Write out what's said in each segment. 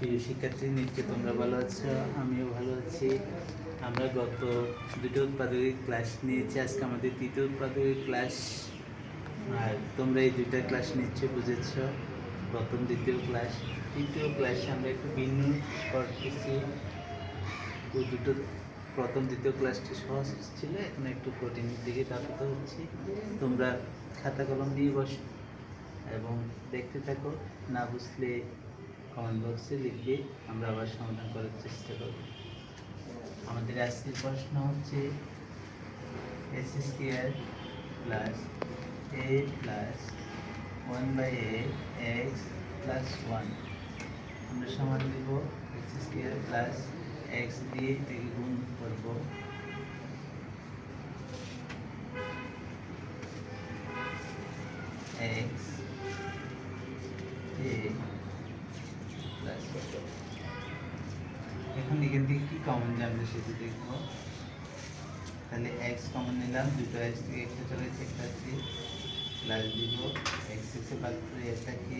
প্রিয় শিক্ষার্থী, নিশ্চয় তোমরা ভালো আছো, আমিও ভালো আছি। আমরা গত দুটো উৎপাদকের ক্লাস নিয়েছি, আজকে আমাদের তৃতীয় উৎপাদকের ক্লাস। আর তোমরা এই দুইটা ক্লাস নিশ্চয় বুঝেছ, প্রথম দ্বিতীয় ক্লাস। তৃতীয় ক্লাসে আমরা একটু ভিন্ন করতেছি। ওই দুটো প্রথম দ্বিতীয় ক্লাসটি সহজ ছিল, এখন একটু কঠিনের দিকে ধাবিত হচ্ছে। তোমরা খাতা কলম নিয়ে বসো এবং দেখতে থাকো, না বুঝলে কমেন্ট বক্সে লিখবে, আমরা আবার সমাধান করার চেষ্টা করব। আমাদের আজকের প্রশ্ন হচ্ছে এস স্কোয়ার প্লাস এ প্লাস 1/a এক্স প্লাস 1। আমরা সমান দেব এক্স স্কোয়ার প্লাস এক্স দিয়ে থেকে গুণ করব এক্স এ প্লাস। এখন এখান থেকে কি কমন যাবে সেটা দেখবো। তাহলে এক্স কমন নিলাম, দুটো এক্স থেকে একটা চলে গেছে, একটা আছে প্লাস দিব এক্স এক্সে বাদ করে এটাকে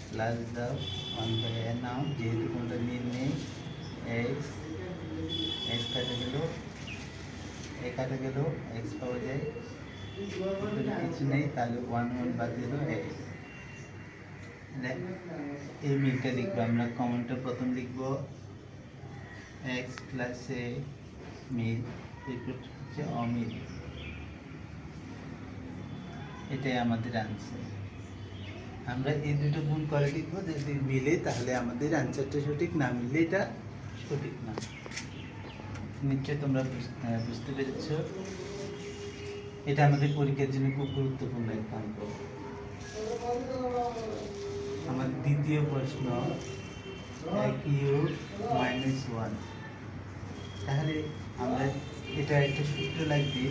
প্লাস দাও 1/a নাও, যেহেতু কোনটা নিয়ে এক্স এক্স কাটা গেল, এ কাটা গেল, এক্স পাওয়া যায়, কিছু নেই, তাহলে 1 বাদ দিল এক্স। এই মিলটা লিখবো আমরা, কমনটা প্রথম লিখবো এক্স প্লাস এ মিল, এরপর হচ্ছে অমিল। এটাই আমাদের আনসার। আমরা এই দুটো গুণ করে লিখবো, যদি মিলে তাহলে আমাদের আনসারটা সঠিক, না মিললে এটা সঠিক না। নিশ্চয় তোমরা বুঝতে পেরেছ। এটা আমাদের পরীক্ষার জন্য খুব গুরুত্বপূর্ণ একটা অঙ্ক। আমাদের দ্বিতীয় প্রশ্ন (1) তাহলে আমরা এটা একটা সূত্র লাগবে।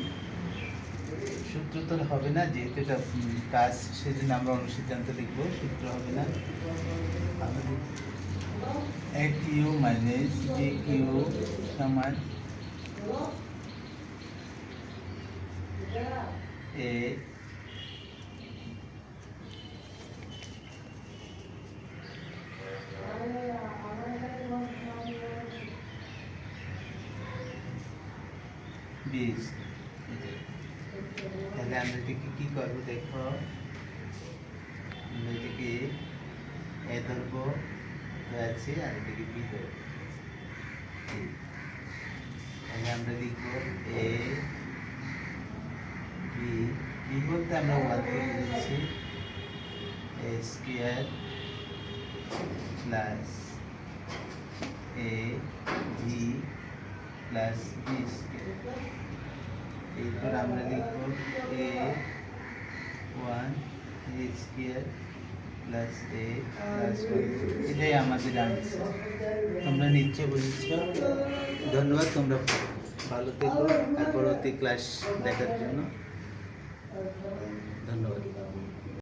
সূত্র তো হবে না, যেহেতু এটা কাজ, সেজন্য আমরা অনুসিদ্ধান্ত লিখব, সূত্র হবে না। আমাদের a³ - b³ সমান a b। তাহলে আমরা এটাকে কি করবো দেখো, আমরা এটাকে এ ধরবো আছে, আর এটাকে বি ধরবো। তাহলে আমরা লিখবো এ বি, বি বলতে আমরা 1 থেকে বুঝছি, এ square plus A B plus B square. এরপর আমরা লিখব a1 এ স্কোয়ার প্লাস এ প্লাস 1। এটাই আমাদের আনসার। তোমরা নিশ্চয় বুঝেছ। ধন্যবাদ, তোমরা ভালো থেকো, আর পরবর্তী ক্লাস দেখার জন্য ধন্যবাদ।